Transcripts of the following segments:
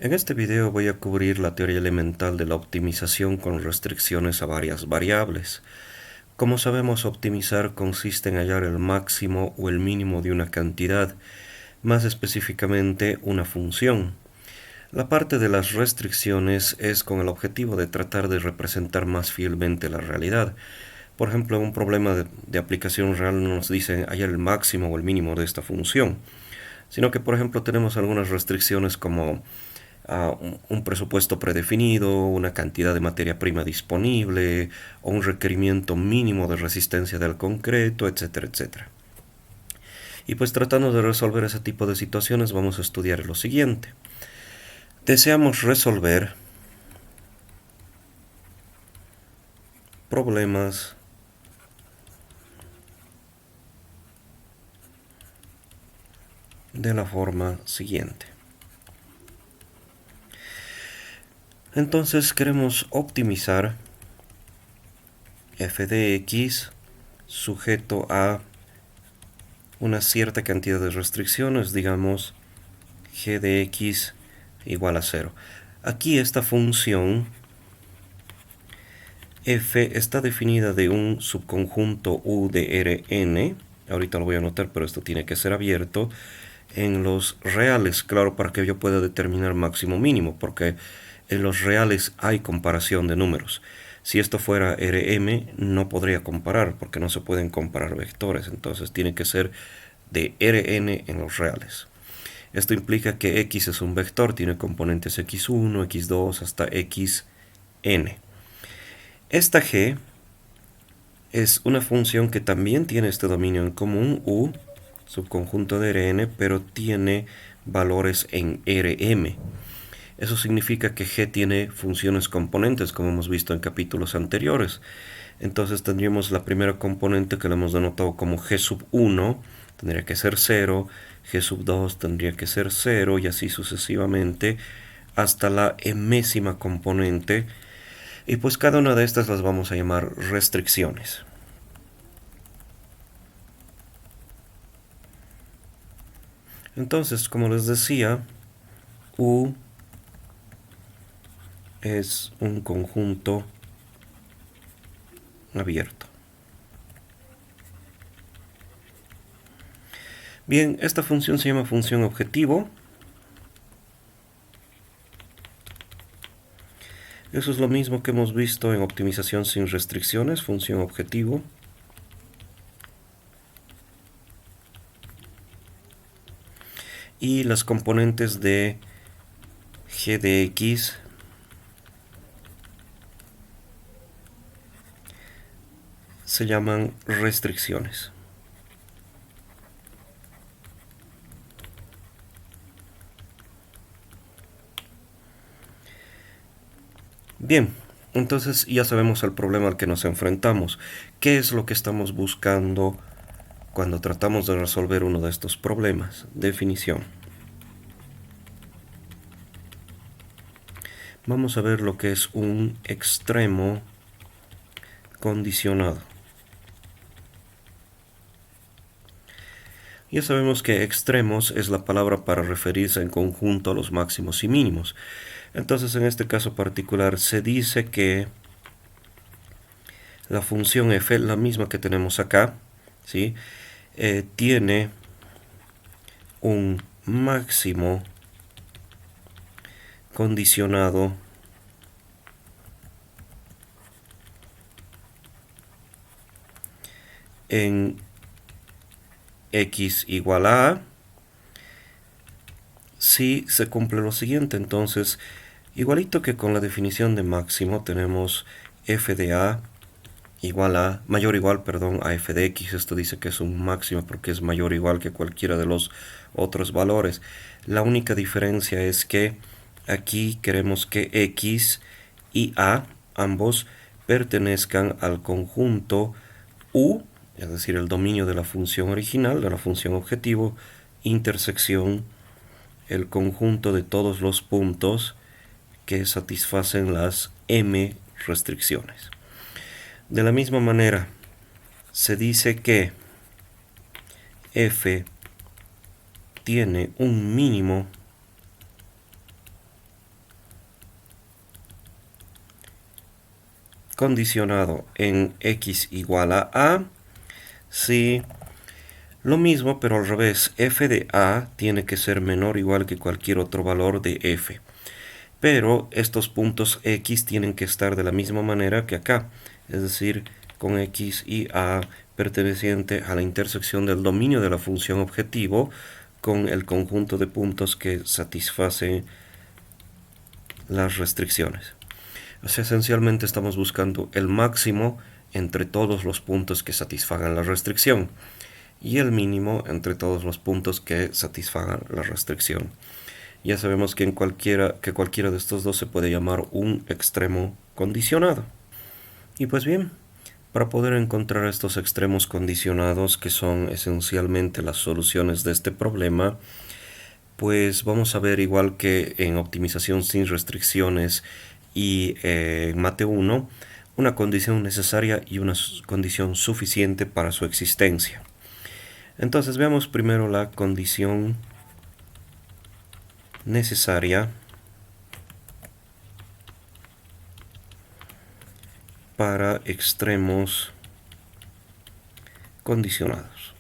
En este video voy a cubrir la teoría elemental de la optimización con restricciones a varias variables. Como sabemos, optimizar consiste en hallar el máximo o el mínimo de una cantidad, más específicamente una función. La parte de las restricciones es con el objetivo de tratar de representar más fielmente la realidad. Por ejemplo, en un problema de aplicación real no nos dicen hallar el máximo o el mínimo de esta función, sino que, por ejemplo, tenemos algunas restricciones como un presupuesto predefinido, una cantidad de materia prima disponible o un requerimiento mínimo de resistencia del concreto, etcétera, etcétera. Y pues tratando de resolver ese tipo de situaciones vamos a estudiar lo siguiente. Deseamos resolver problemas de la forma siguiente. Entonces queremos optimizar f de x sujeto a una cierta cantidad de restricciones, digamos g de x igual a 0. Aquí esta función f está definida de un subconjunto u de Rn, ahorita lo voy a anotar, pero esto tiene que ser abierto, en los reales, claro, para que yo pueda determinar máximo mínimo, porque en los reales hay comparación de números. Si esto fuera Rm, no podría comparar, porque no se pueden comparar vectores, entonces tiene que ser de Rn en los reales. Esto implica que x es un vector, tiene componentes x1, x2 hasta xn. Esta g es una función que también tiene este dominio en común, u, subconjunto de Rn, pero tiene valores en Rm. Eso significa que g tiene funciones componentes, como hemos visto en capítulos anteriores. Entonces tendríamos la primera componente que la hemos denotado como g sub 1, tendría que ser 0, g sub 2 tendría que ser 0, y así sucesivamente hasta la enésima componente. Y pues cada una de estas las vamos a llamar restricciones. Entonces, como les decía, U es un conjunto abierto. Bien, esta función se llama función objetivo. Eso es lo mismo que hemos visto en optimización sin restricciones, función objetivo. Y las componentes de g de x se llaman restricciones. Bien, entonces ya sabemos el problema al que nos enfrentamos. ¿Qué es lo que estamos buscando cuando tratamos de resolver uno de estos problemas? Definición. Vamos a ver lo que es un extremo condicionado. Ya sabemos que extremos es la palabra para referirse en conjunto a los máximos y mínimos. Entonces, en este caso particular, se dice que la función f, la misma que tenemos acá, ¿sí? Tiene un máximo condicionado en x igual a si se cumple lo siguiente. Entonces, igualito que con la definición de máximo, tenemos f de a igual a, mayor o igual, perdón, a f de x. Esto dice que es un máximo porque es mayor o igual que cualquiera de los otros valores. La única diferencia es que aquí queremos que x y a, ambos, pertenezcan al conjunto u, es decir, el dominio de la función original, de la función objetivo, intersección, el conjunto de todos los puntos que satisfacen las m restricciones. De la misma manera, se dice que f tiene un mínimo condicionado en x igual a, si lo mismo pero al revés, f de a tiene que ser menor o igual que cualquier otro valor de f. Pero estos puntos x tienen que estar de la misma manera que acá, es decir, con x y a perteneciente a la intersección del dominio de la función objetivo con el conjunto de puntos que satisfacen las restricciones. O sea, esencialmente estamos buscando el máximo entre todos los puntos que satisfagan la restricción y el mínimo entre todos los puntos que satisfagan la restricción. Ya sabemos que cualquiera de estos dos se puede llamar un extremo condicionado. Y pues bien, para poder encontrar estos extremos condicionados, que son esencialmente las soluciones de este problema, pues vamos a ver, igual que en optimización sin restricciones y en Mate 1, una condición necesaria y una condición suficiente para su existencia. Entonces veamos primero la condición necesaria para extremos condicionados.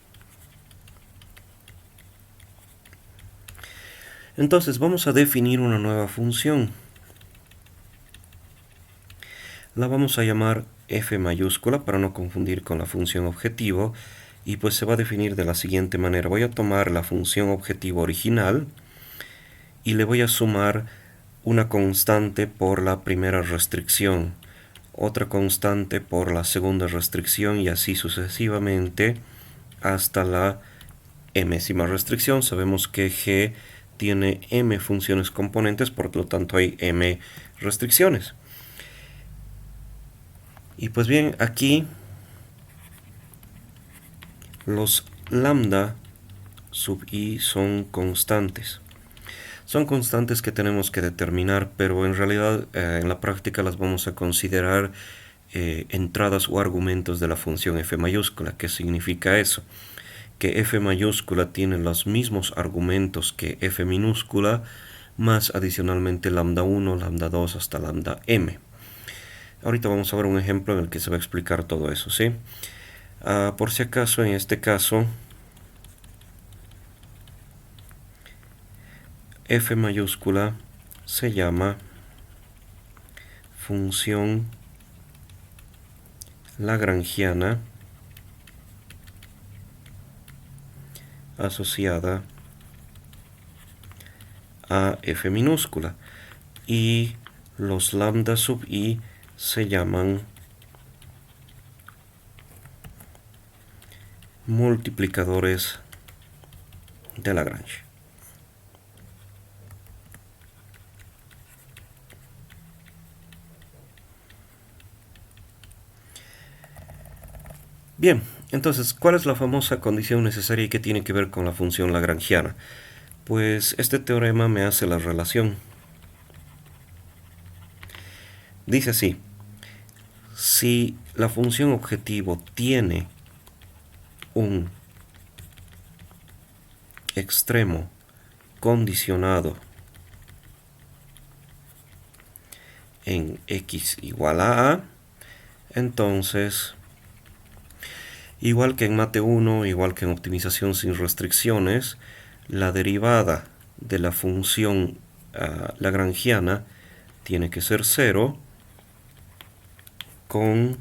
Entonces vamos a definir una nueva función. La vamos a llamar f mayúscula para no confundir con la función objetivo, y pues se va a definir de la siguiente manera. Voy a tomar la función objetivo original y le voy a sumar una constante por la primera restricción, otra constante por la segunda restricción y así sucesivamente hasta la mésima restricción. Sabemos que G tiene m funciones componentes, por lo tanto hay m restricciones. Y pues bien, aquí los lambda sub i son constantes. Son constantes que tenemos que determinar, pero en realidad en la práctica las vamos a considerar entradas o argumentos de la función f mayúscula. ¿Qué significa eso? Que f mayúscula tiene los mismos argumentos que f minúscula, más adicionalmente lambda 1, lambda 2 hasta lambda m. Ahorita vamos a ver un ejemplo en el que se va a explicar todo eso, ¿sí? Por si acaso, en este caso, f mayúscula se llama función lagrangiana asociada a f minúscula, y los lambda sub i se llaman multiplicadores de Lagrange. Bien, entonces, ¿cuál es la famosa condición necesaria y qué tiene que ver con la función lagrangiana? Pues este teorema me hace la relación. Dice así: si la función objetivo tiene un extremo condicionado en x igual a, entonces, igual que en Mate 1, igual que en optimización sin restricciones, la derivada de la función lagrangiana tiene que ser 0 con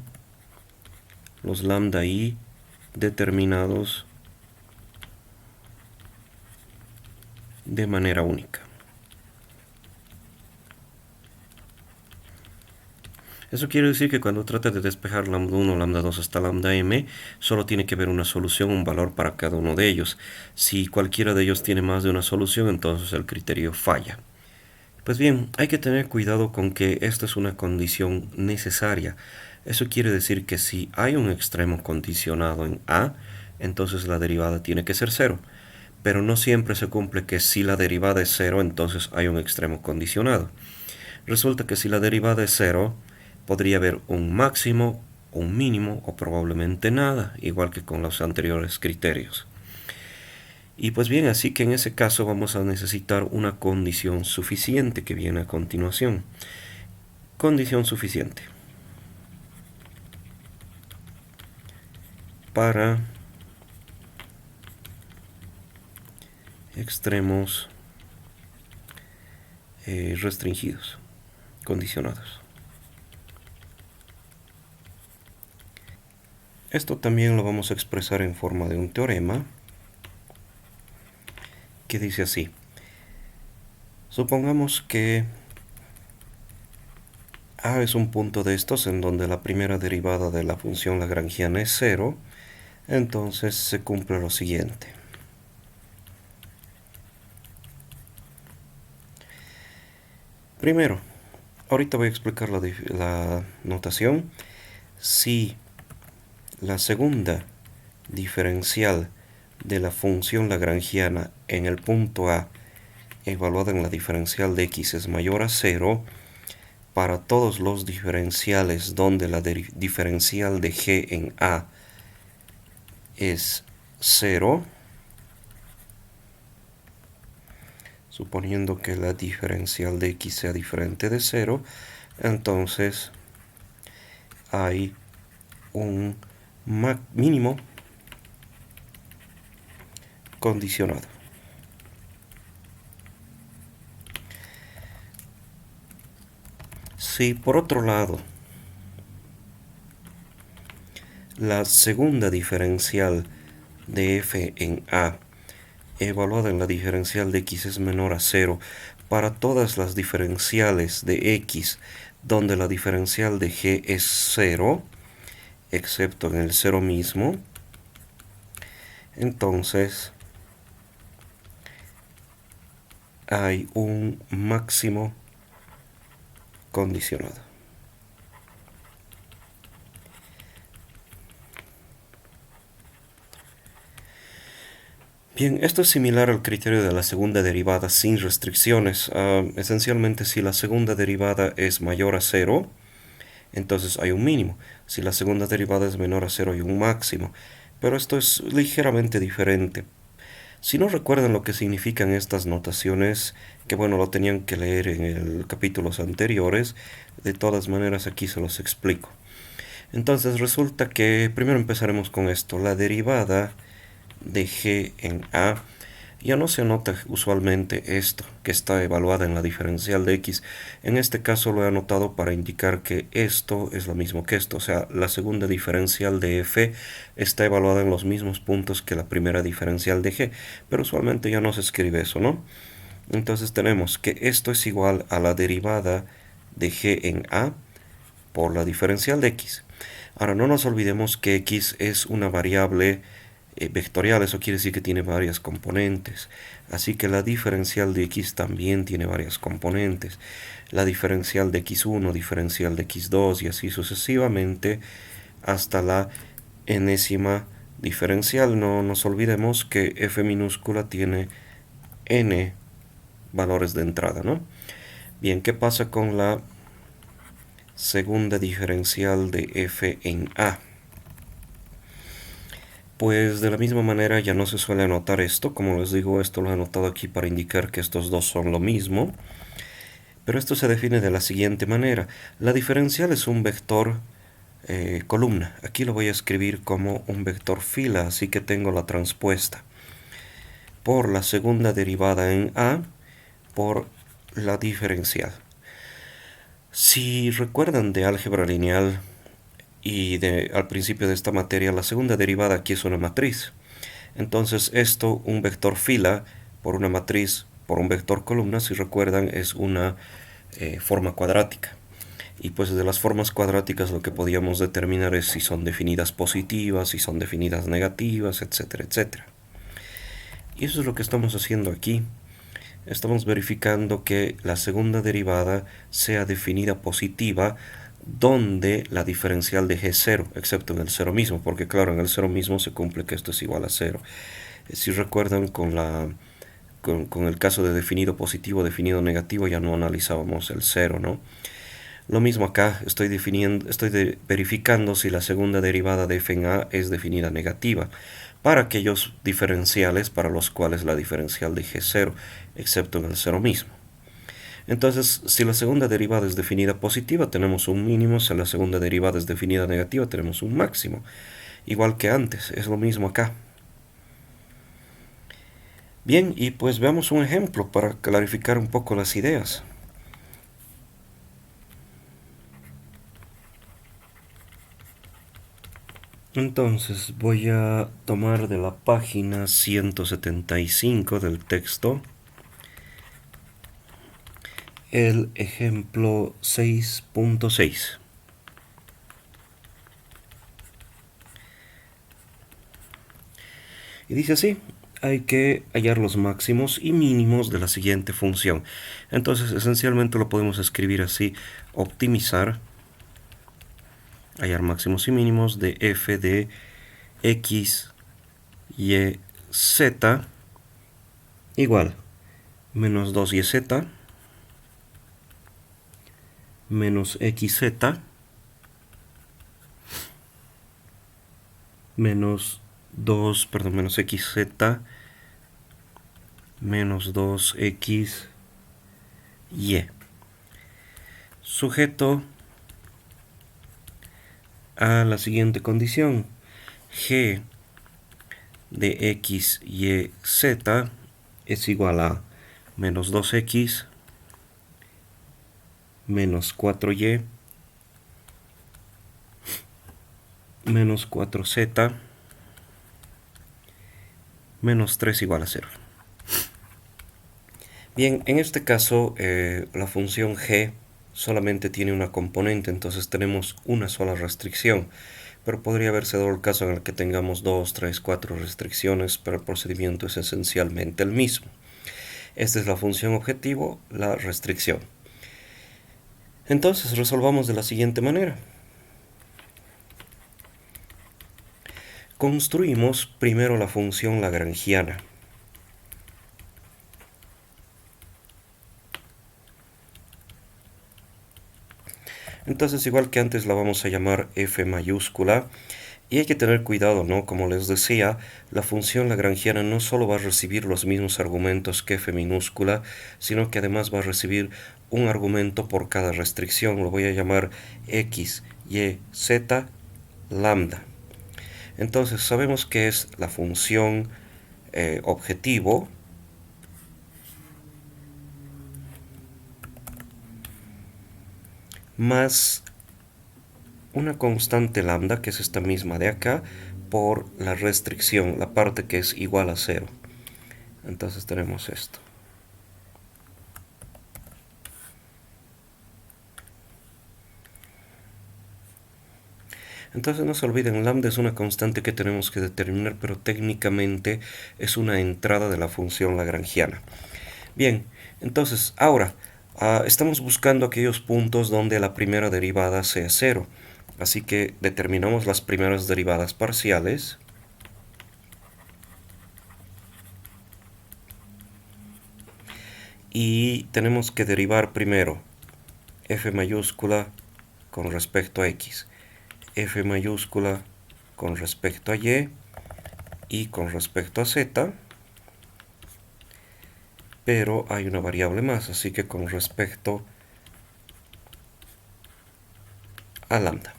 los lambda i determinados de manera única. Eso quiere decir que cuando trate de despejar lambda 1, lambda 2 hasta lambda m, solo tiene que haber una solución, un valor para cada uno de ellos. Si cualquiera de ellos tiene más de una solución, entonces el criterio falla. Pues bien, hay que tener cuidado con que esta es una condición necesaria. Eso quiere decir que si hay un extremo condicionado en a, entonces la derivada tiene que ser 0. Pero no siempre se cumple que si la derivada es 0, entonces hay un extremo condicionado. Resulta que si la derivada es 0, podría haber un máximo, un mínimo o probablemente nada, igual que con los anteriores criterios. Y pues bien, así que en ese caso vamos a necesitar una condición suficiente que viene a continuación. Condición suficiente. para extremos restringidos, condicionados. Esto también lo vamos a expresar en forma de un teorema que dice así. Supongamos que A es un punto de estos en donde la primera derivada de la función lagrangiana es 0, entonces se cumple lo siguiente. Primero, ahorita voy a explicar la notación. Si la segunda diferencial de la función lagrangiana en el punto A evaluada en la diferencial de x es mayor a 0, para todos los diferenciales donde la diferencial de g en A es 0, suponiendo que la diferencial de x sea diferente de 0, entonces hay un mínimo condicionado. Si por otro lado la segunda diferencial de f en A evaluada en la diferencial de x es menor a 0 para todas las diferenciales de x donde la diferencial de g es 0, excepto en el 0 mismo, entonces hay un máximo condicionado. Bien, esto es similar al criterio de la segunda derivada sin restricciones. Esencialmente, si la segunda derivada es mayor a 0, entonces hay un mínimo. Si la segunda derivada es menor a 0, hay un máximo. Pero esto es ligeramente diferente. Si no recuerdan lo que significan estas notaciones, que bueno, lo tenían que leer en capítulos anteriores, de todas maneras aquí se los explico. Entonces resulta que primero empezaremos con esto. La derivada de g en A ya no se anota usualmente esto, que está evaluada en la diferencial de x. En este caso lo he anotado para indicar que esto es lo mismo que esto. O sea, la segunda diferencial de f está evaluada en los mismos puntos que la primera diferencial de g. Pero usualmente ya no se escribe eso, ¿no? Entonces tenemos que esto es igual a la derivada de g en A por la diferencial de x. Ahora no nos olvidemos que x es una variable vectorial, eso quiere decir que tiene varias componentes. Así que la diferencial de x también tiene varias componentes. La diferencial de x1, diferencial de x2 y así sucesivamente hasta la enésima diferencial. No nos olvidemos que f minúscula tiene n valores de entrada, ¿no? Bien, ¿qué pasa con la segunda diferencial de f en A? Pues de la misma manera ya no se suele anotar esto. Como les digo, esto lo he anotado aquí para indicar que estos dos son lo mismo. Pero esto se define de la siguiente manera. La diferencial es un vector columna. Aquí lo voy a escribir como un vector fila, así que tengo la transpuesta por la segunda derivada en A por la diferencial. Si recuerdan de álgebra lineal y al principio de esta materia, la segunda derivada aquí es una matriz. Entonces esto, un vector fila por una matriz por un vector columna, si recuerdan, es una forma cuadrática. Y pues de las formas cuadráticas lo que podíamos determinar es si son definidas positivas, si son definidas negativas, etcétera, etcétera. Y eso es lo que estamos haciendo aquí. Estamos verificando que la segunda derivada sea definida positiva donde la diferencial de g es 0, excepto en el 0 mismo, porque claro, en el 0 mismo se cumple que esto es igual a 0. Si recuerdan, con el caso de definido positivo, definido negativo, ya no analizábamos el 0, ¿no? Lo mismo acá, estoy verificando si la segunda derivada de f en A es definida negativa para aquellos diferenciales para los cuales la diferencial de g es 0, excepto en el 0 mismo. Entonces, si la segunda derivada es definida positiva, tenemos un mínimo. Si la segunda derivada es definida negativa, tenemos un máximo. igual que antes, es lo mismo acá. Bien, y pues veamos un ejemplo para clarificar un poco las ideas. Entonces voy a tomar de la página 175 del texto el ejemplo 6.6. Y dice así: hay que hallar los máximos y mínimos de la siguiente función. Entonces esencialmente lo podemos escribir así: optimizar, hallar máximos y mínimos de f de x, y, z igual menos 2yz menos xz menos 2, perdón, menos xz menos 2x, y. Sujeto a la siguiente condición: g de x, y, z es igual a menos 2x menos 4y menos 4z menos 3 igual a 0. Bien, en este caso la función g solamente tiene una componente, entonces tenemos una sola restricción, pero podría haberse dado el caso en el que tengamos 2, 3, 4 restricciones, pero el procedimiento es esencialmente el mismo. Esta es la función objetivo, la restricción. Entonces resolvamos de la siguiente manera. Construimos primero la función lagrangiana. Entonces, igual que antes, la vamos a llamar f mayúscula. Y hay que tener cuidado, ¿no? Como les decía, la función lagrangiana no solo va a recibir los mismos argumentos que f minúscula, sino que además va a recibir un argumento por cada restricción. Lo voy a llamar x, y, z, lambda. Entonces, sabemos que es la función objetivo más una constante lambda, que es esta misma de acá, por la restricción, la parte que es igual a 0. Entonces tenemos esto. Entonces no se olviden, lambda es una constante que tenemos que determinar, pero técnicamente es una entrada de la función lagrangiana. Bien, entonces ahora estamos buscando aquellos puntos donde la primera derivada sea 0. Así que determinamos las primeras derivadas parciales. Y tenemos que derivar primero f mayúscula con respecto a x, f mayúscula con respecto a y con respecto a z, pero hay una variable más, así que con respecto a lambda.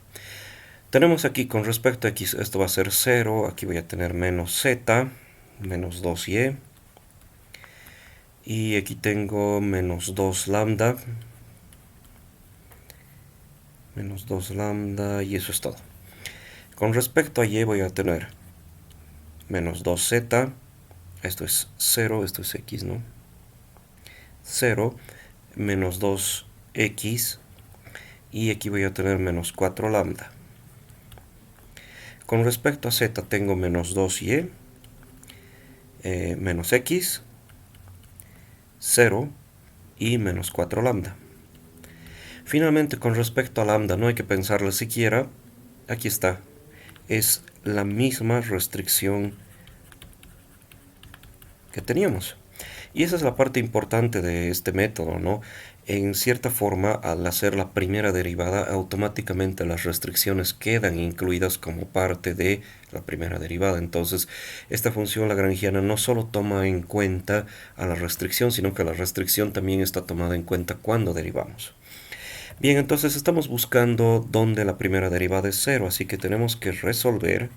Tenemos aquí con respecto a x, esto va a ser 0, aquí voy a tener menos z, menos 2y, y aquí tengo menos 2 lambda, menos 2 lambda, y eso es todo. Con respecto a y voy a tener menos 2z, esto es 0, esto es x, ¿no? 0, menos 2x, y aquí voy a tener menos 4 lambda. Con respecto a z tengo menos 2y, menos x, 0 y menos 4 lambda. Finalmente, con respecto a lambda no hay que pensarlo siquiera, aquí está, es la misma restricción que teníamos. Y esa es la parte importante de este método, ¿no? En cierta forma, al hacer la primera derivada, automáticamente las restricciones quedan incluidas como parte de la primera derivada. Entonces, esta función lagrangiana no solo toma en cuenta a la restricción, sino que la restricción también está tomada en cuenta cuando derivamos. Bien, entonces estamos buscando dónde la primera derivada es 0, así que tenemos que resolver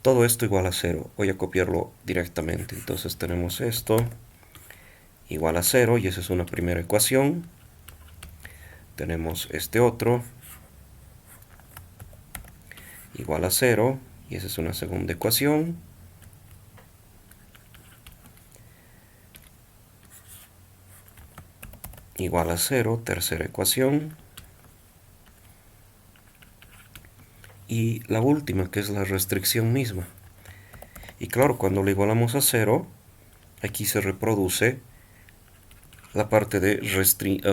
todo esto igual a 0. Voy a copiarlo directamente. Entonces tenemos esto igual a 0 y esa es una primera ecuación. Tenemos este otro igual a 0 y esa es una segunda ecuación. Igual a 0, tercera ecuación. Y la última, que es la restricción misma. Y claro, cuando lo igualamos a 0, aquí se reproduce la parte de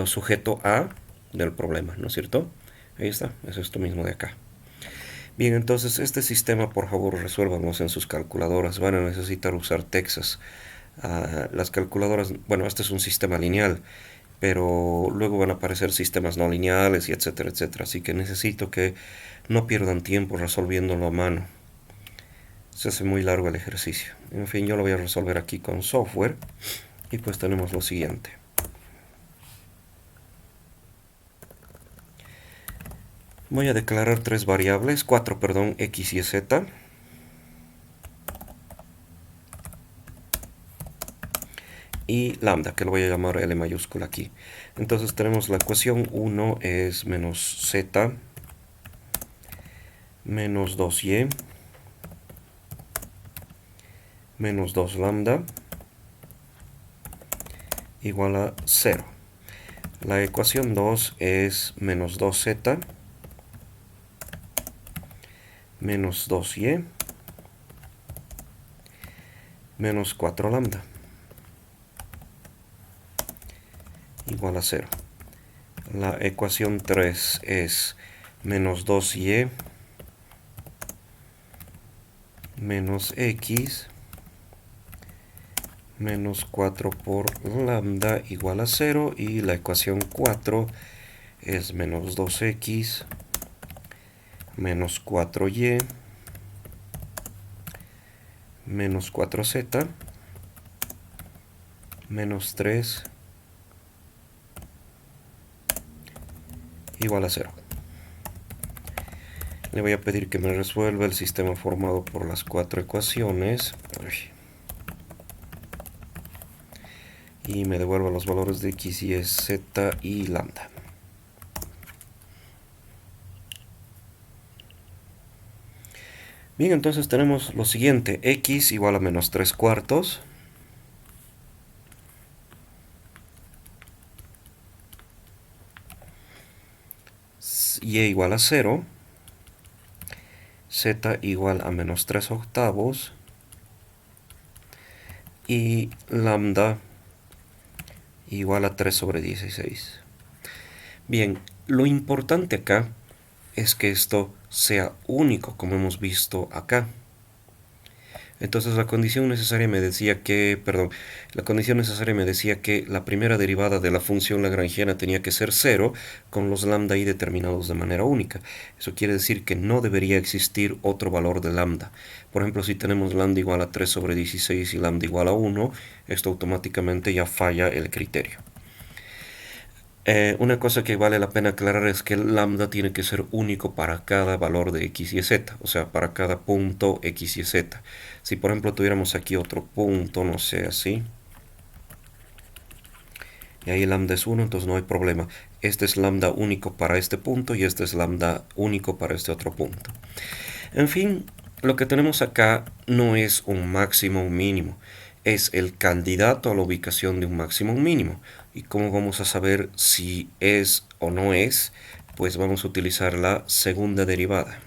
sujeto a del problema, ¿no es cierto? Ahí está, es esto mismo de acá. Bien, entonces este sistema, por favor, resuélvanos en sus calculadoras. Van a necesitar usar Texas. Las calculadoras, bueno, este es un sistema lineal, pero luego van a aparecer sistemas no lineales y etcétera, etcétera. Así que necesito que no pierdan tiempo resolviéndolo a mano. Se hace muy largo el ejercicio. En fin, yo lo voy a resolver aquí con software. Y pues tenemos lo siguiente. Voy a declarar tres variables, perdón, x y z. Y lambda, que lo voy a llamar L mayúscula aquí. Entonces tenemos la ecuación 1 es menos z menos 2y menos 2 lambda igual a 0. La ecuación 2 es menos 2z menos 2y menos 4 lambda igual a 0. La ecuación 3 es menos 2y menos x menos 4 por lambda igual a 0. Y la ecuación 4 es menos 2x menos 4y menos 4z menos 3 igual a 0. Le voy a pedir que me resuelva el sistema formado por las cuatro ecuaciones y me devuelva los valores de x, y, z y lambda. Bien, entonces tenemos lo siguiente: x igual a menos 3 cuartos, y igual a 0, z igual a menos 3 octavos, y lambda igual a 3 sobre 16. Bien, lo importante acá es que esto sea único, como hemos visto acá. Entonces la condición necesaria me decía que, la primera derivada de la función lagrangiana tenía que ser 0, con los lambda y determinados de manera única. Eso quiere decir que no debería existir otro valor de lambda. Por ejemplo, si tenemos lambda igual a 3 sobre 16 y lambda igual a 1, esto automáticamente ya falla el criterio. Una cosa que vale la pena aclarar es que el lambda tiene que ser único para cada valor de x y z, o sea, para cada punto x y z. Si por ejemplo tuviéramos aquí otro punto, no sé, así, y ahí el lambda es 1, entonces no hay problema. Este es lambda único para este punto y este es lambda único para este otro punto. En fin, lo que tenemos acá no es un máximo o un mínimo, es el candidato a la ubicación de un máximo o un mínimo. ¿Y cómo vamos a saber si es o no es? Pues vamos a utilizar la segunda derivada.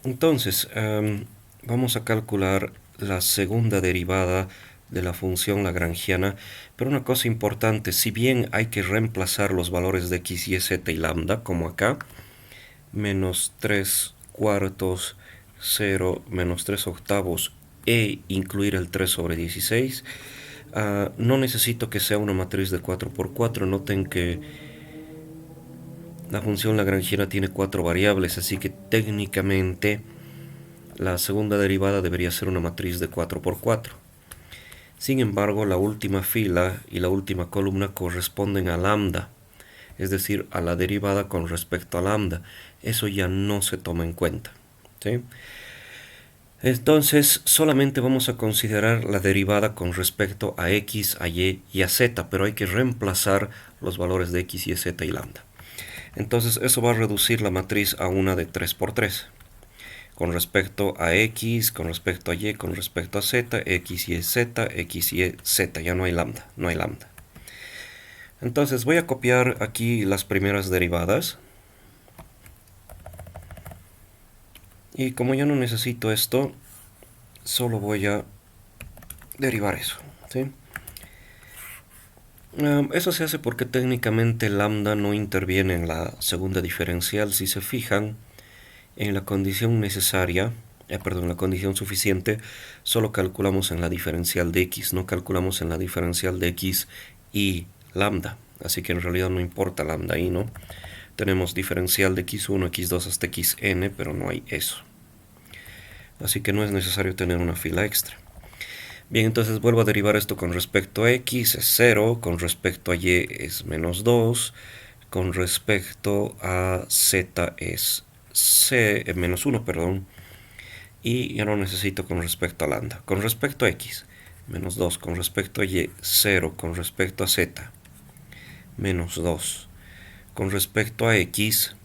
Entonces, vamos a calcular la segunda derivada de la función lagrangiana, pero una cosa importante: si bien hay que reemplazar los valores de x, y, z y lambda, como acá, menos 3 cuartos, 0, menos 3 octavos e incluir el 3 sobre 16, no necesito que sea una matriz de 4×4. Noten que la función lagrangiana tiene 4 variables, así que técnicamente la segunda derivada debería ser una matriz de 4×4. Sin embargo, la última fila y la última columna corresponden a lambda. es decir, a la derivada con respecto a lambda. Eso ya no se toma en cuenta, ¿sí? Entonces, solamente vamos a considerar la derivada con respecto a x, a y y a z, pero hay que reemplazar los valores de x, y, z y lambda. Entonces, eso va a reducir la matriz a una de 3 por 3. Con respecto a x, con respecto a y, con respecto a z, x, y, z, x, y, z. Ya no hay lambda, no hay lambda. Entonces, voy a copiar aquí las primeras derivadas. Y como ya no necesito esto, solo voy a derivar eso, ¿sí? Eso se hace porque técnicamente lambda no interviene en la segunda diferencial. Si se fijan, en la condición necesaria, perdón, la condición suficiente, solo calculamos en la diferencial de x, no calculamos en la diferencial de x y lambda. Así que en realidad no importa lambda ahí, ¿no? Tenemos diferencial de x1, x2 hasta xn, pero no hay eso. Así que no es necesario tener una fila extra. Bien, entonces vuelvo a derivar esto con respecto a x, es 0, con respecto a y es menos 2, con respecto a z es menos 1, perdón, y ya no necesito con respecto a lambda. Con respecto a x, menos 2, con respecto a y, 0, con respecto a z, menos 2, con respecto a x,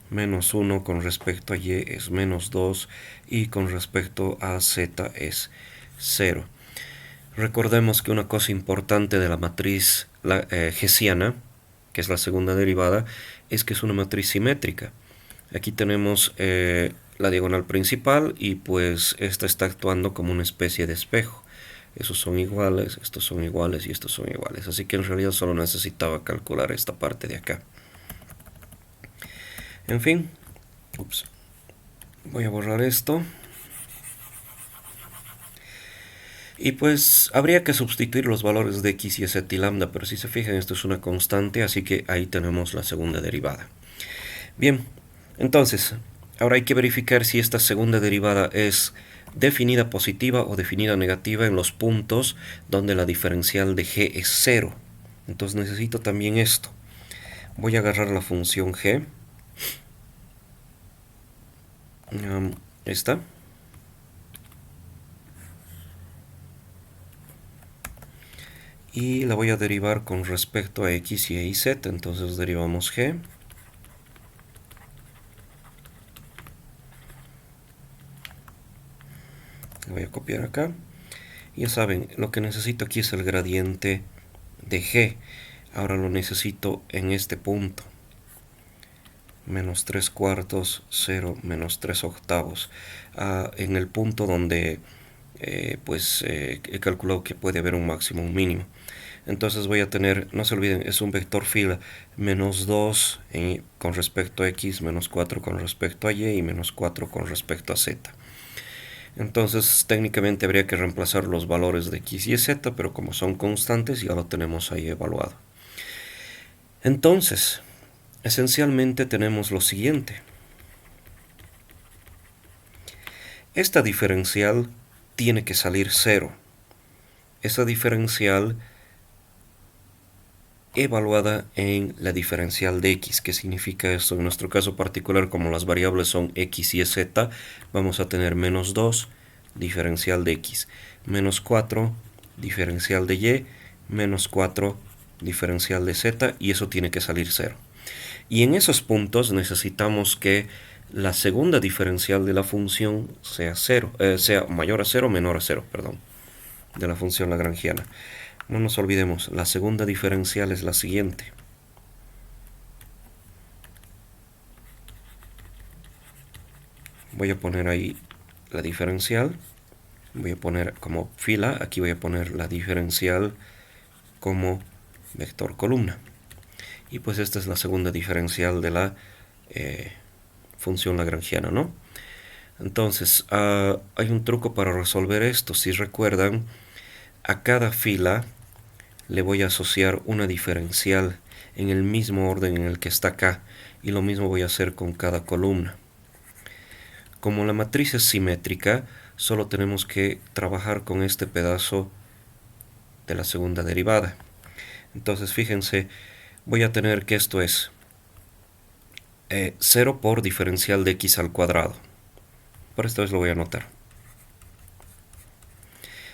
menos 1, con respecto a y es menos 2, y con respecto a z es 0. Recordemos que una cosa importante de la matriz hessiana, que es la segunda derivada, es que es una matriz simétrica. Aquí tenemos la diagonal principal y pues esta está actuando como una especie de espejo. Esos son iguales, estos son iguales y estos son iguales. Así que en realidad solo necesitaba calcular esta parte de acá. En fin, voy a borrar esto. Y pues habría que sustituir los valores de x, y, z y lambda, pero si se fijan esto es una constante, así que ahí tenemos la segunda derivada. Bien, entonces, ahora hay que verificar si esta segunda derivada es definida positiva o definida negativa en los puntos donde la diferencial de g es 0. Entonces necesito también esto. Voy a agarrar la función g. Esta. Y la voy a derivar con respecto a x, y, z. Entonces derivamos g. Lo voy a copiar acá. Ya saben, lo que necesito aquí es el gradiente de g. Ahora lo necesito en este punto. Menos 3 cuartos, 0, menos 3 octavos. En el punto donde he calculado que puede haber un máximo, un mínimo. Entonces voy a tener, no se olviden, es un vector fila, menos 2 con respecto a x, menos 4 con respecto a y menos 4 con respecto a z. Entonces técnicamente habría que reemplazar los valores de x y z, pero como son constantes ya lo tenemos ahí evaluado. Entonces, esencialmente tenemos lo siguiente. Esta diferencial tiene que salir 0. Esta diferencial evaluada en la diferencial de x. ¿Qué significa esto? En nuestro caso particular, como las variables son x y z, vamos a tener menos 2, diferencial de x, menos 4, diferencial de y, menos 4, diferencial de z, y eso tiene que salir 0. Y en esos puntos necesitamos que la segunda diferencial de la función sea sea mayor a 0 o menor a 0, perdón, de la función lagrangiana. No nos olvidemos, la segunda diferencial es la siguiente. Voy a poner ahí la diferencial. Voy a poner como fila, aquí voy a poner la diferencial como vector columna. Y pues esta es la segunda diferencial de la función lagrangiana, ¿no? Entonces, hay un truco para resolver esto. Si recuerdan, a cada fila le voy a asociar una diferencial en el mismo orden en el que está acá, y lo mismo voy a hacer con cada columna. Como la matriz es simétrica, solo tenemos que trabajar con este pedazo de la segunda derivada. Entonces fíjense, voy a tener que esto es 0 por diferencial de x al cuadrado. Por esta vez lo voy a anotar.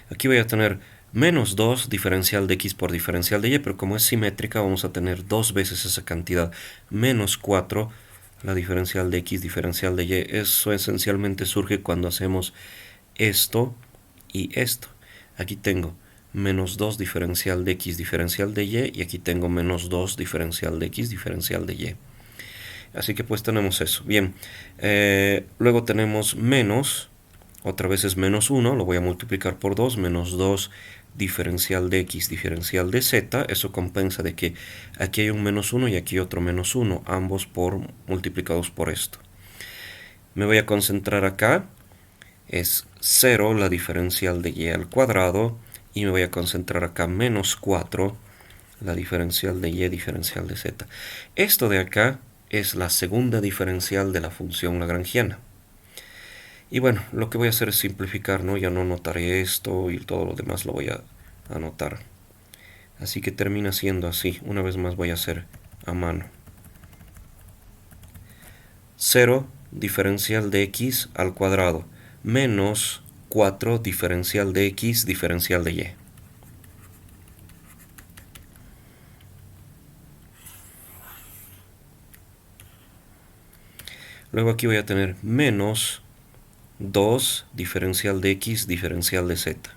Aquí voy a tener menos 2 diferencial de x por diferencial de y, pero como es simétrica vamos a tener dos veces esa cantidad, menos 4 la diferencial de x diferencial de y. Eso esencialmente surge cuando hacemos esto y esto. Aquí tengo menos 2 diferencial de x diferencial de y aquí tengo menos 2 diferencial de x diferencial de y. Así que pues tenemos eso. Bien, luego tenemos menos, otra vez es menos 1, lo voy a multiplicar por 2, menos 2 diferencial de x diferencial de z, eso compensa de que aquí hay un menos 1 y aquí otro menos 1, ambos multiplicados por esto. Me voy a concentrar acá, es 0 la diferencial de y al cuadrado, y me voy a concentrar acá menos 4 la diferencial de y diferencial de z. Esto de acá es la segunda diferencial de la función lagrangiana. Y bueno, lo que voy a hacer es simplificar, ¿no? Ya no notaré esto y todo lo demás lo voy a anotar. Así que termina siendo así. Una vez más voy a hacer a mano. 0 diferencial de x al cuadrado menos 4 diferencial de x diferencial de y. Luego aquí voy a tener menos 2 diferencial de x diferencial de z.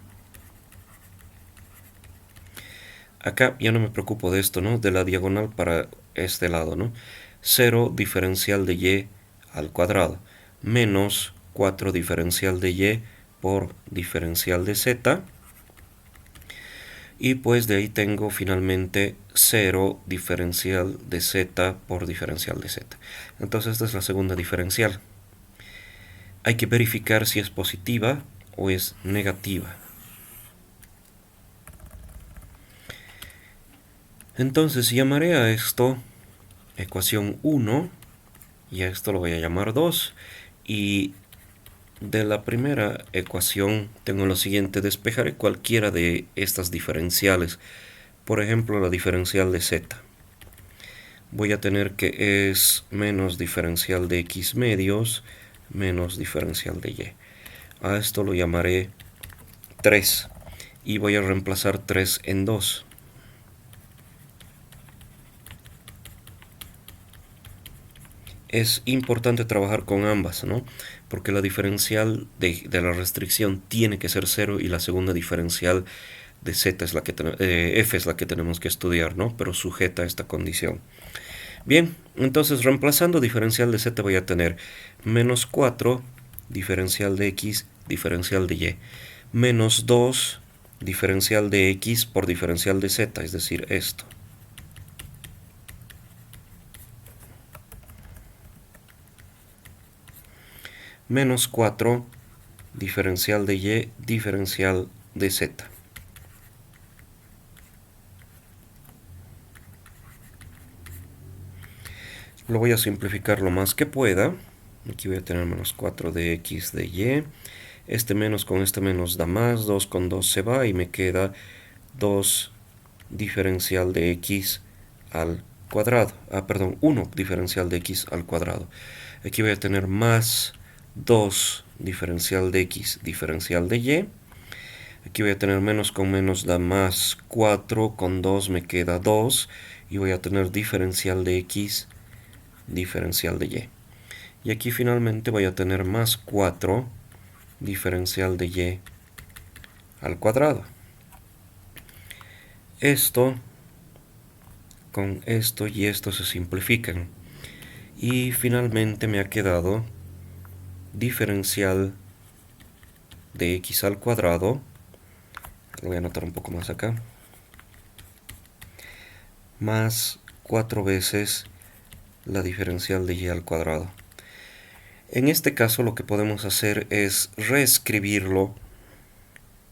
Acá ya no me preocupo de esto, ¿no? De la diagonal para este lado, ¿no? 0 diferencial de y al cuadrado menos 4 diferencial de y por diferencial de z. Y pues de ahí tengo finalmente 0 diferencial de z por diferencial de z. Entonces esta es la segunda diferencial. Hay que verificar si es positiva o es negativa. Entonces llamaré a esto ecuación 1 y a esto lo voy a llamar 2. Y de la primera ecuación tengo lo siguiente: despejaré cualquiera de estas diferenciales. Por ejemplo, la diferencial de z. Voy a tener que es menos diferencial de x medios menos diferencial de y. A esto lo llamaré 3 y voy a reemplazar 3 en 2. Es importante trabajar con ambas, ¿no? Porque la diferencial de la restricción tiene que ser 0 y la segunda diferencial de z es la que f es la que tenemos que estudiar, ¿no? Pero sujeta a esta condición. Bien, entonces reemplazando diferencial de z voy a tener menos 4 diferencial de x diferencial de y, menos 2 diferencial de x por diferencial de z, es decir, esto. Menos 4 diferencial de y diferencial de z. Lo voy a simplificar lo más que pueda. Aquí voy a tener menos 4 de x de y. Este menos con este menos da más. 2 con 2 se va y me queda 2 diferencial de x al cuadrado. Perdón, 1 diferencial de x al cuadrado. Aquí voy a tener más 2 diferencial de x diferencial de y. Aquí voy a tener menos con menos da más. 4 con 2 me queda 2. Y voy a tener diferencial de x diferencial de y. Y aquí finalmente voy a tener más 4 diferencial de y al cuadrado. Esto con esto y esto se simplifican. Y finalmente me ha quedado diferencial de x al cuadrado. Lo voy a anotar un poco más acá. Más 4 veces la diferencial de y al cuadrado. En este caso lo que podemos hacer es reescribirlo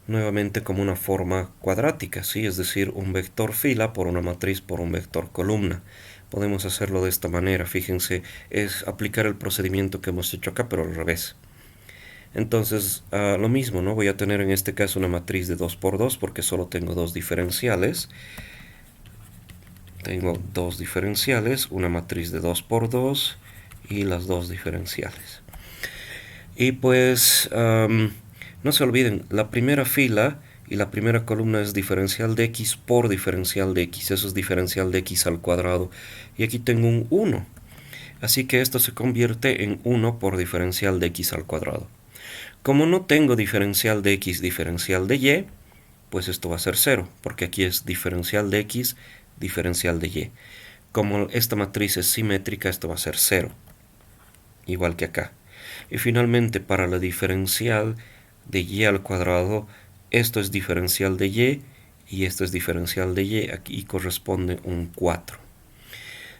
nuevamente como una forma cuadrática, ¿sí? Es decir, un vector fila por una matriz por un vector columna. Podemos hacerlo de esta manera, fíjense, es aplicar el procedimiento que hemos hecho acá, pero al revés. Entonces, lo mismo, ¿no? Voy a tener en este caso una matriz de 2 por 2 porque solo tengo dos diferenciales. Tengo dos diferenciales, una matriz de 2 por 2 y las dos diferenciales. Y pues no se olviden, la primera fila y la primera columna es diferencial de x por diferencial de x. Eso es diferencial de x al cuadrado. Y aquí tengo un 1. Así que esto se convierte en 1 por diferencial de x al cuadrado. Como no tengo diferencial de x, diferencial de y, pues esto va a ser 0, porque aquí es diferencial de x, diferencial de y. Como esta matriz es simétrica, esto va a ser 0, igual que acá. Y finalmente, para la diferencial de y al cuadrado, esto es diferencial de y esto es diferencial de y, aquí corresponde un 4.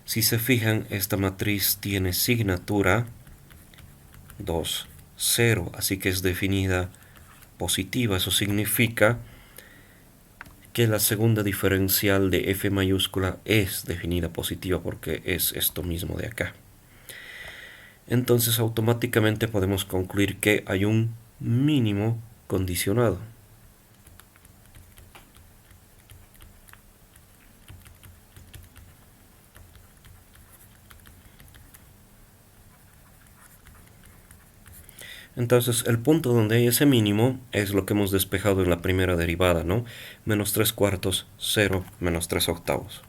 Si se fijan, esta matriz tiene signatura 2, 0, así que es definida positiva. Eso significa que la segunda diferencial de f mayúscula es definida positiva porque es esto mismo de acá. Entonces automáticamente podemos concluir que hay un mínimo condicionado. Entonces el punto donde hay ese mínimo es lo que hemos despejado en la primera derivada, ¿no? Menos 3 cuartos, 0, menos 3 octavos.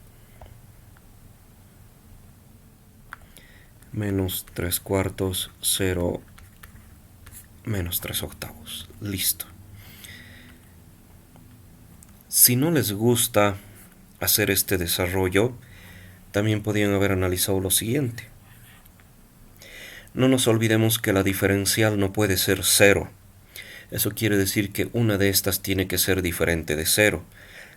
Menos 3 cuartos, 0, menos 3 octavos. Listo. Si no les gusta hacer este desarrollo, también podrían haber analizado lo siguiente. No nos olvidemos que la diferencial no puede ser 0. Eso quiere decir que una de estas tiene que ser diferente de 0.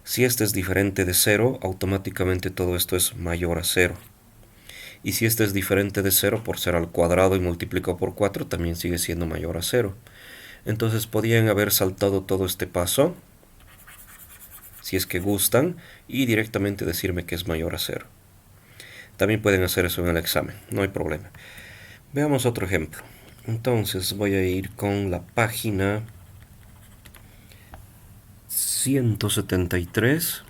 Si esta es diferente de 0, automáticamente todo esto es mayor a 0. Y si esta es diferente de 0 por ser al cuadrado y multiplicado por 4, también sigue siendo mayor a 0. Entonces podrían haber saltado todo este paso, si es que gustan, y directamente decirme que es mayor a 0. También pueden hacer eso en el examen, no hay problema. Veamos otro ejemplo. Entonces voy a ir con la página 173,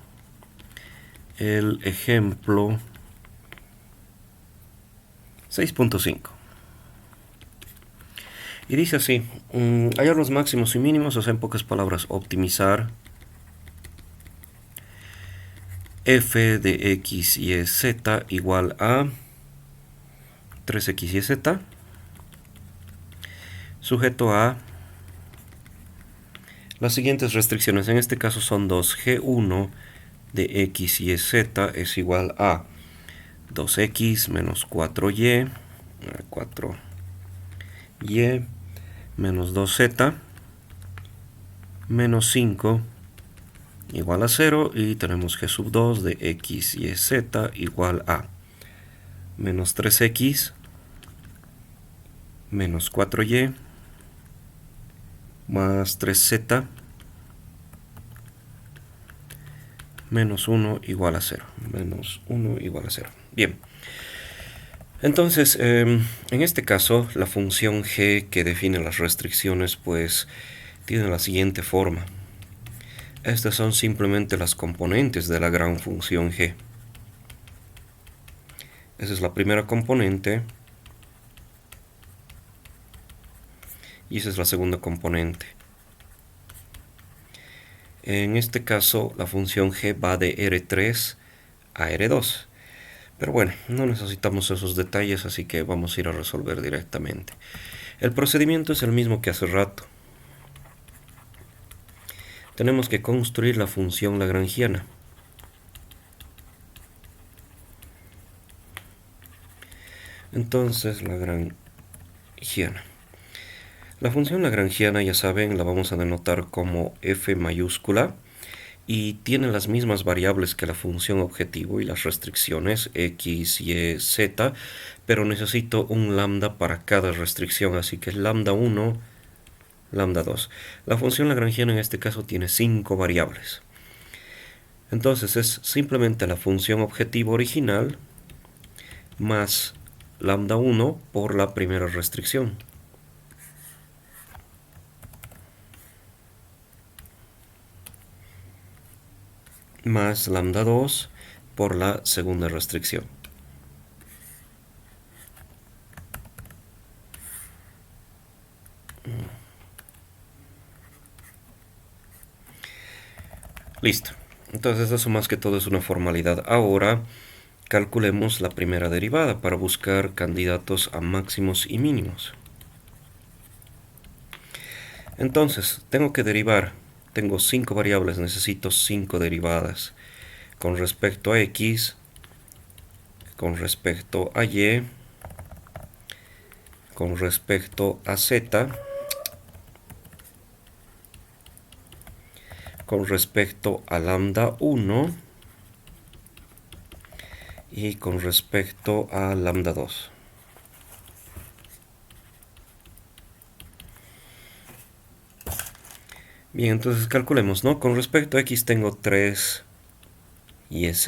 el ejemplo 6.5. Y dice así, hallar los máximos y mínimos, o sea, en pocas palabras, optimizar f de x, y, z igual a 3x, y, z, sujeto a las siguientes restricciones. En este caso son 2. G1 de x, y, z es igual a 2x menos 4y, 4y menos 2z menos 5 igual a 0, y tenemos g sub 2 de x, y, z igual a menos 3x menos 4y más 3z menos 1 igual a 0. Menos 1 igual a 0. Bien. Entonces, en este caso, la función g que define las restricciones, pues, tiene la siguiente forma. Estas son simplemente las componentes de la gran función g. Esa es la primera componente. Y esa es la segunda componente. En este caso, la función g va de R3 a R2. Pero bueno, no necesitamos esos detalles, así que vamos a ir a resolver directamente. El procedimiento es el mismo que hace rato. Tenemos que construir la función lagrangiana. Entonces, lagrangiana. La función lagrangiana, ya saben, la vamos a denotar como f mayúscula y tiene las mismas variables que la función objetivo y las restricciones x, y, z, pero necesito un lambda para cada restricción, así que lambda 1, lambda 2. La función lagrangiana en este caso tiene 5 variables. Entonces es simplemente la función objetivo original más lambda 1 por la primera restricción. Más lambda 2 por la segunda restricción. Listo. Entonces eso más que todo es una formalidad. Ahora calculemos la primera derivada para buscar candidatos a máximos y mínimos. Entonces, tengo que derivar. Tengo 5 variables, necesito 5 derivadas. Con respecto a x, con respecto a y, con respecto a z, con respecto a lambda 1 y con respecto a lambda 2. Bien, entonces calculemos, ¿no? Con respecto a x tengo 3 yz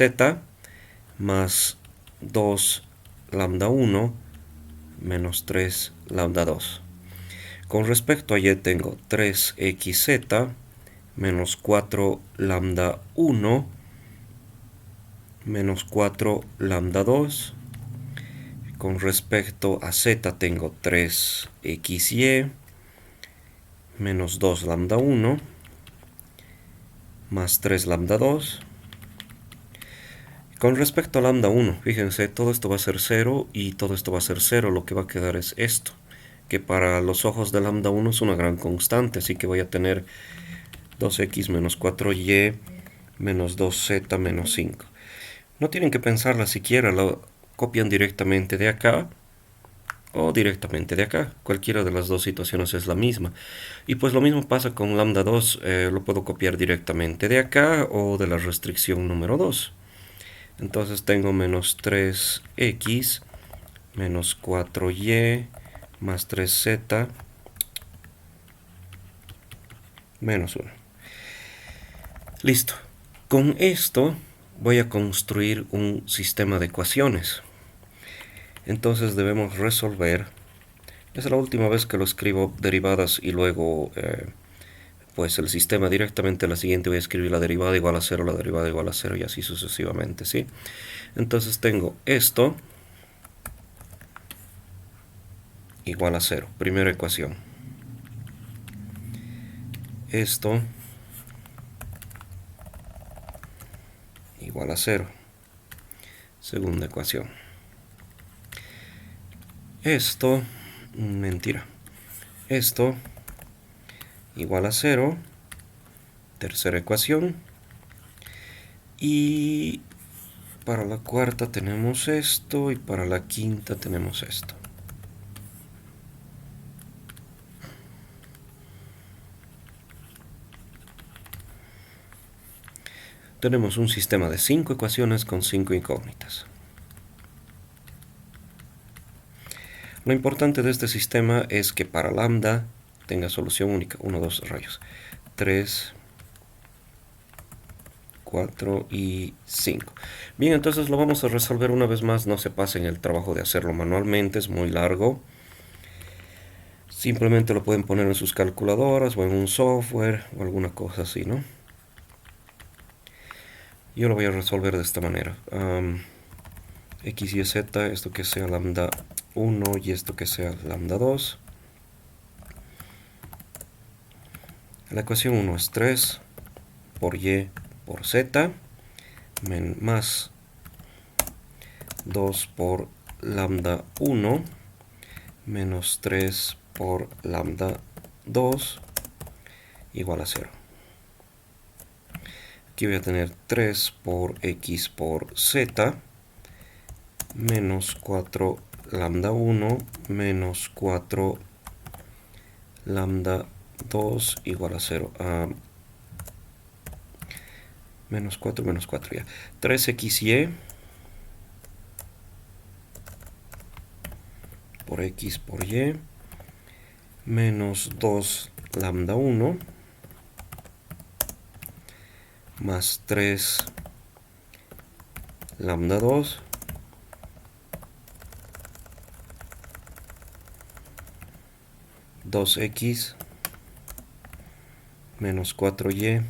más 2 lambda 1 menos 3 lambda 2. Con respecto a y tengo 3xz menos 4 lambda 1 menos 4 lambda 2. Con respecto a z tengo 3xy menos 2 lambda 1 más 3 lambda 2. Con respecto a lambda 1, fíjense, todo esto va a ser 0 y todo esto va a ser 0. Lo que va a quedar es esto, que para los ojos de lambda 1 es una gran constante, así que voy a tener 2x menos 4y menos 2z menos 5. No tienen que pensarla siquiera, lo copian directamente de acá o directamente de acá. Cualquiera de las dos situaciones es la misma. Y pues lo mismo pasa con lambda 2, lo puedo copiar directamente de acá o de la restricción número 2. Entonces tengo menos 3x menos 4y más 3z menos 1. Listo. Con esto voy a construir un sistema de ecuaciones. Entonces debemos resolver. Es la última vez que lo escribo derivadas y luego pues el sistema directamente a la siguiente voy a escribir la derivada igual a 0, la derivada igual a 0 y así sucesivamente, ¿sí? Entonces tengo esto igual a 0, primera ecuación. Esto igual a 0, segunda ecuación. Esto, mentira, esto igual a 0, tercera ecuación. Y para la cuarta tenemos esto y para la quinta tenemos esto. Tenemos un sistema de 5 ecuaciones con 5 incógnitas. Lo importante de este sistema es que para lambda tenga solución única. 1, 2 rayos. 3, 4 y 5. Bien, entonces lo vamos a resolver una vez más. No se pasen el trabajo de hacerlo manualmente, es muy largo. Simplemente lo pueden poner en sus calculadoras o en un software o alguna cosa así, ¿no? Yo lo voy a resolver de esta manera. X y z, esto que sea lambda 1 y esto que sea lambda 2. La ecuación 1 es 3 por y por z más 2 por lambda 1 menos 3 por lambda 2 igual a 0. Aquí voy a tener 3 por x por z menos 4 lambda 1 menos 4 lambda 2 igual a 0. Menos 4 ya. 3xy por x por y menos 2 lambda 1 más 3 lambda 2 2x menos 4y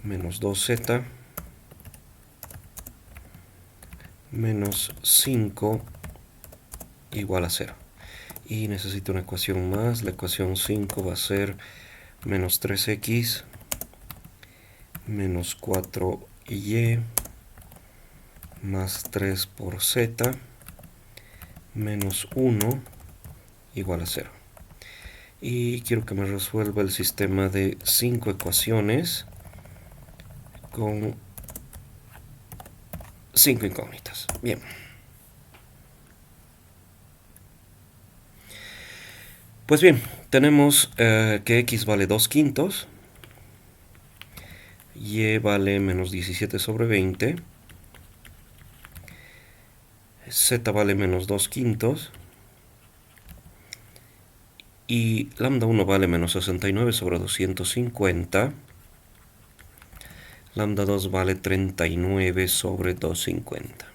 menos 2z menos 5 igual a 0. Y necesito una ecuación más. La ecuación 5 va a ser menos 3x menos 4y más 3 por z menos 1 igual a 0. Y quiero que me resuelva el sistema de 5 ecuaciones con 5 incógnitas. Bien. Pues bien, tenemos que x vale 2 quintos, y vale menos 17 sobre 20, z vale menos 2 quintos, y lambda 1 vale menos 69 sobre 250, lambda 2 vale 39 sobre 250.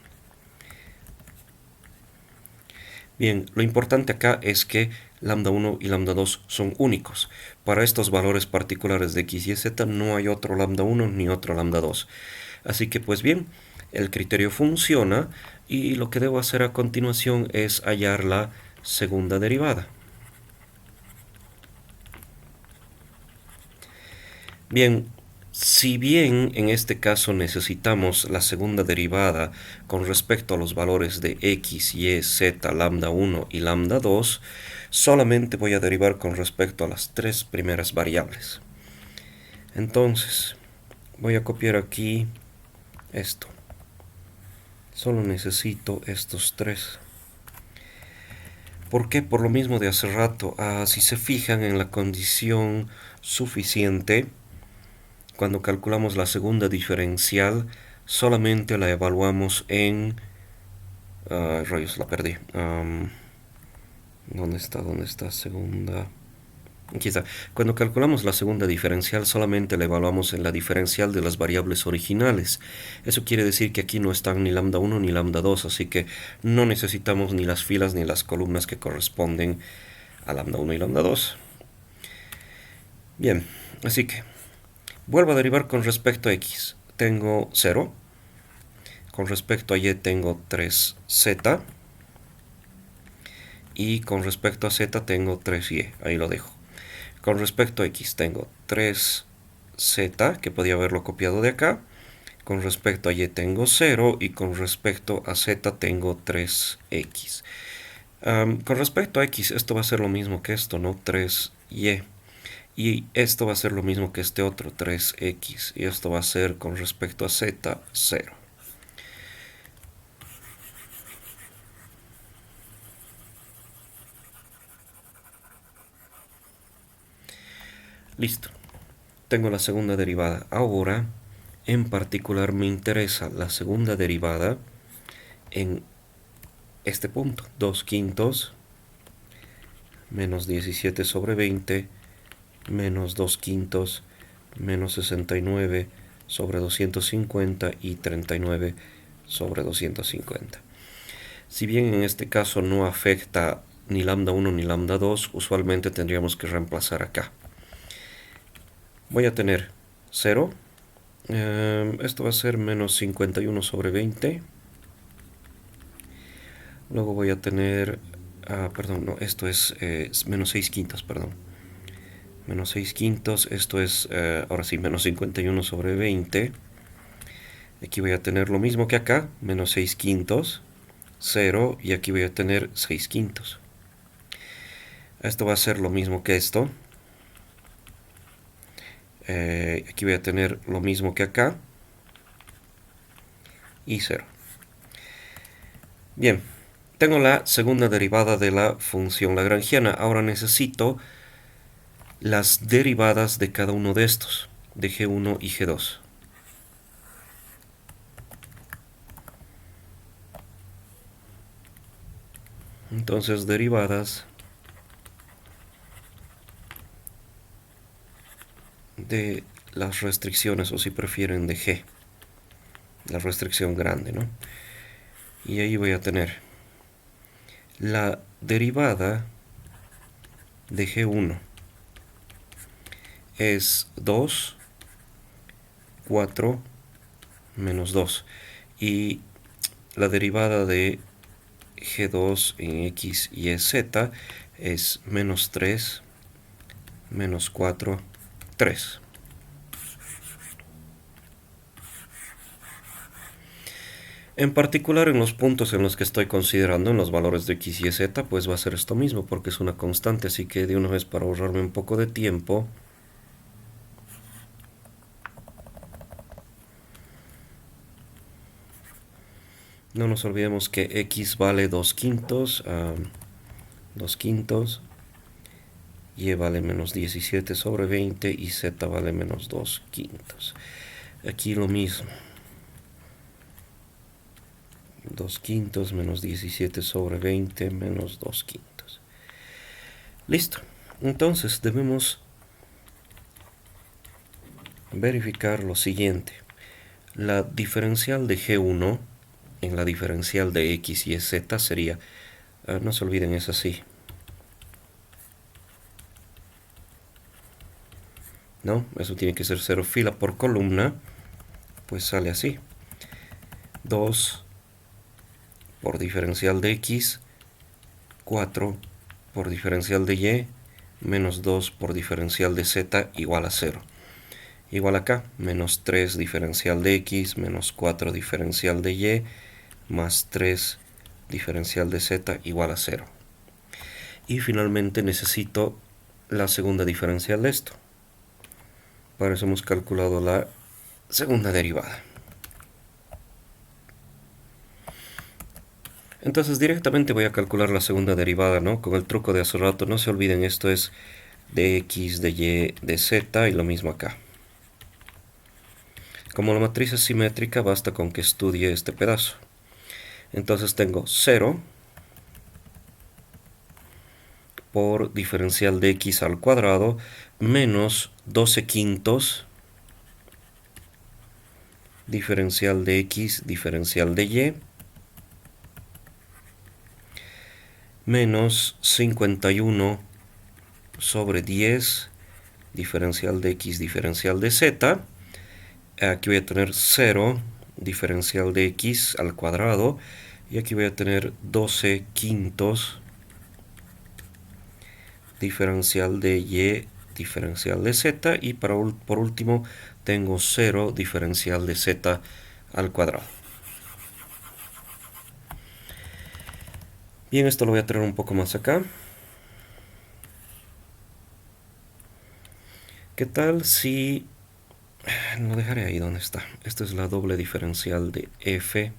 Bien, lo importante acá es que lambda 1 y lambda 2 son únicos. Para estos valores particulares de x y z no hay otro lambda 1 ni otro lambda 2. Así que pues bien, el criterio funciona y lo que debo hacer a continuación es hallar la segunda derivada. Bien, si bien en este caso necesitamos la segunda derivada con respecto a los valores de x, y, z, lambda 1 y lambda 2, solamente voy a derivar con respecto a las tres primeras variables. Entonces, voy a copiar aquí esto. Solo necesito estos tres. ¿Por qué? Por lo mismo de hace rato. Si se fijan en la condición suficiente, cuando calculamos la segunda diferencial, solamente la evaluamos en... rayos, la perdí. ¿Dónde está segunda? Aquí está. Cuando calculamos la segunda diferencial, solamente la evaluamos en la diferencial de las variables originales. Eso quiere decir que aquí no están ni lambda 1 ni lambda 2, así que no necesitamos ni las filas ni las columnas que corresponden a lambda 1 y lambda 2. Bien, así que vuelvo a derivar con respecto a x. Tengo 0. Con respecto a y tengo 3z. Y con respecto a z tengo 3y. Ahí lo dejo. Con respecto a x tengo 3z, que podía haberlo copiado de acá. Con respecto a y tengo 0. Y con respecto a z tengo 3x. Con respecto a x, esto va a ser lo mismo que esto, ¿no? 3y. Y esto va a ser lo mismo que este otro, 3x. Y esto va a ser con respecto a z, 0. Listo. Tengo la segunda derivada. Ahora, en particular, me interesa la segunda derivada en este punto. 2 quintos menos 17 sobre 20 menos 2 quintos menos 69 sobre 250 y 39 sobre 250. Si bien en este caso no afecta ni lambda 1 ni lambda 2, usualmente tendríamos que reemplazar acá. Voy a tener 0. Esto va a ser menos 51 sobre 20. Luego voy a tener... perdón, no, esto es menos 6 quintos, perdón. Menos 6 quintos, esto es, ahora sí, menos 51 sobre 20. Aquí voy a tener lo mismo que acá, menos 6 quintos, 0, y aquí voy a tener 6 quintos. Esto va a ser lo mismo que esto. Aquí voy a tener lo mismo que acá. Y 0. Bien, tengo la segunda derivada de la función lagrangiana. Ahora necesito las derivadas de cada uno de estos, de g1 y g2. Entonces, derivadas de las restricciones, o si prefieren de g, la restricción grande, ¿no? Y ahí voy a tener la derivada de g1 es 2, 4, menos 2. Y la derivada de G2 en X, Y, Z es menos 3, menos 4, 3. En particular en los puntos en los que estoy considerando, en los valores de X, Y, Z, pues va a ser esto mismo, porque es una constante, así que de una vez para ahorrarme un poco de tiempo, no nos olvidemos que X vale 2 quintos, 2 quintos, Y vale menos 17 sobre 20 y Z vale menos 2 quintos. Aquí lo mismo. 2 quintos menos 17 sobre 20 menos 2 quintos. Listo. Entonces debemos verificar lo siguiente. La diferencial de G1 en la diferencial de X y Z sería, no se olviden, es así. ¿No? Eso tiene que ser 0 fila por columna. Pues sale así. 2 por diferencial de X, 4 por diferencial de Y, menos 2 por diferencial de Z igual a 0. Igual acá, menos 3 diferencial de X, menos 4 diferencial de Y, más 3 diferencial de Z igual a 0. Y finalmente necesito la segunda diferencial de esto. Para eso hemos calculado la segunda derivada. Entonces directamente voy a calcular la segunda derivada, ¿no? Con el truco de hace rato. No se olviden, esto es de X, de Y, de Z y lo mismo acá. Como la matriz es simétrica, basta con que estudie este pedazo. Entonces tengo 0 por diferencial de X al cuadrado menos 12 quintos diferencial de X, diferencial de Y, menos 51 sobre 10 diferencial de X, diferencial de Z. Aquí voy a tener 0 diferencial de X al cuadrado. Y aquí voy a tener 12 quintos diferencial de Y, diferencial de Z. Y por último tengo 0 diferencial de Z al cuadrado. Bien, esto lo voy a traer un poco más acá. ¿Qué tal si... Lo dejaré ahí donde está. Esta es la doble diferencial de F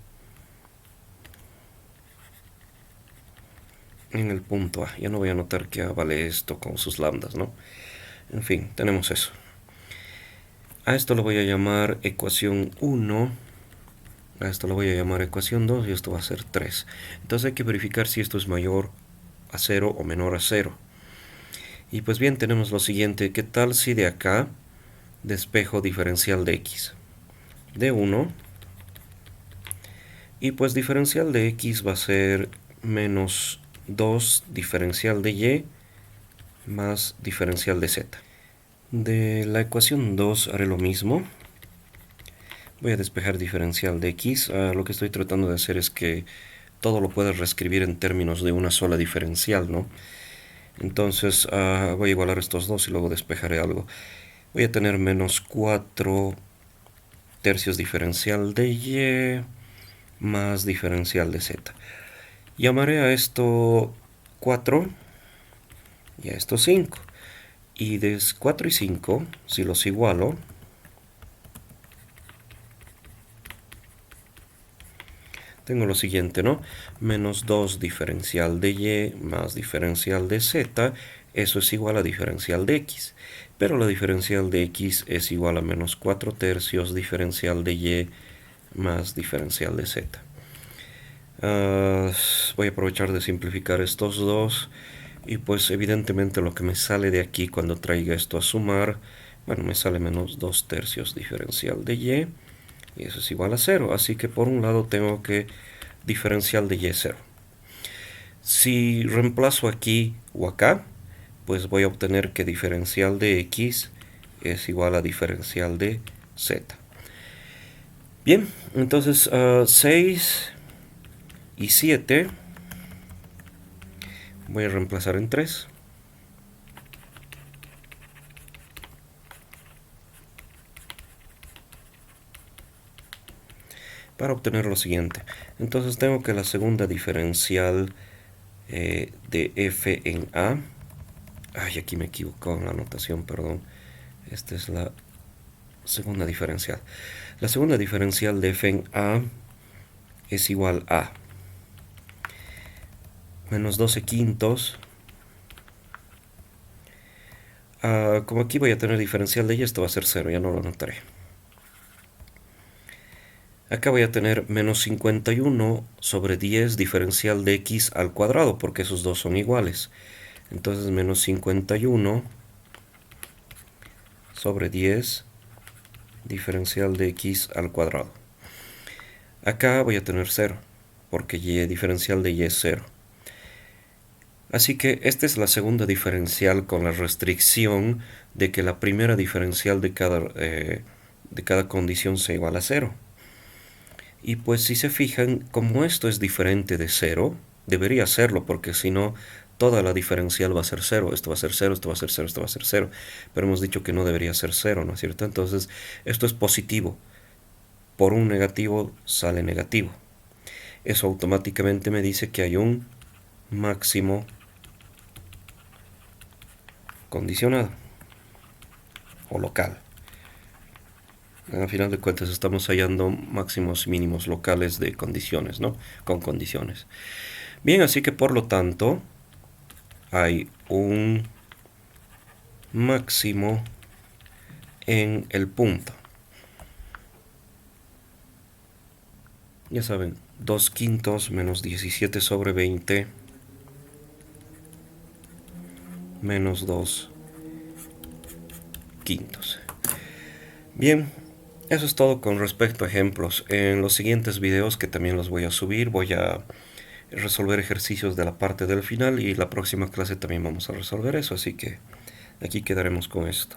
en el punto A. Ya no voy a anotar que A vale esto con sus lambdas, ¿no? En fin, tenemos eso. A esto lo voy a llamar ecuación 1. A esto lo voy a llamar ecuación 2 y esto va a ser 3. Entonces hay que verificar si esto es mayor a 0 o menor a 0. Y pues bien, tenemos lo siguiente. ¿Qué tal si de acá despejo diferencial de X? De 1. Y pues diferencial de X va a ser menos 2 diferencial de Y más diferencial de Z. De la ecuación 2 haré lo mismo. Voy a despejar diferencial de X. Lo que estoy tratando de hacer es que todo lo pueda reescribir en términos de una sola diferencial, ¿no? Entonces voy a igualar estos dos y luego despejaré algo. Voy a tener menos 4 tercios diferencial de Y más diferencial de Z. Llamaré a esto 4 y a esto 5. Y de 4 y 5, si los igualo, tengo lo siguiente, ¿no? Menos 2 diferencial de Y más diferencial de Z, eso es igual a diferencial de X. Pero la diferencial de X es igual a menos 4 tercios diferencial de Y más diferencial de Z. Voy a aprovechar de simplificar estos dos. Y pues evidentemente lo que me sale de aquí cuando traiga esto a sumar, bueno, me sale menos 2 tercios diferencial de Y. Y eso es igual a 0. Así que por un lado tengo que diferencial de Y 0. Si reemplazo aquí o acá, pues voy a obtener que diferencial de X es igual a diferencial de Z. Bien, entonces 6 y 7. Voy a reemplazar en 3. Para obtener lo siguiente. Entonces tengo que la segunda diferencial de f en a. Ay, aquí me equivoco en la notación, perdón. Esta es la segunda diferencial. La segunda diferencial de f en a es igual a menos 12 quintos. Como aquí voy a tener diferencial de y, esto va a ser 0, ya no lo anotaré. Acá voy a tener menos 51 sobre 10 diferencial de x al cuadrado, porque esos dos son iguales. Entonces menos 51 sobre 10 diferencial de x al cuadrado. Acá voy a tener 0, porque y diferencial de y es 0. Así que esta es la segunda diferencial con la restricción de que la primera diferencial de cada condición sea igual a 0. Y pues si se fijan, como esto es diferente de 0, debería serlo, porque si no, toda la diferencial va a ser 0. Esto va a ser 0, esto va a ser 0, esto va a ser 0. Pero hemos dicho que no debería ser 0, ¿no es cierto? Entonces, esto es positivo. Por un negativo sale negativo. Eso automáticamente me dice que hay un máximo condicionado o local. Al final de cuentas estamos hallando máximos y mínimos locales de condiciones, ¿no? Con condiciones. Bien, así que por lo tanto hay un máximo en el punto. Ya saben, 2 quintos menos 17 sobre 20 menos 2 quintos. Bien, eso es todo con respecto a ejemplos. En los siguientes videos, que también los voy a subir, voy a resolver ejercicios de la parte del final, y la próxima clase también vamos a resolver eso, así que aquí quedaremos con esto.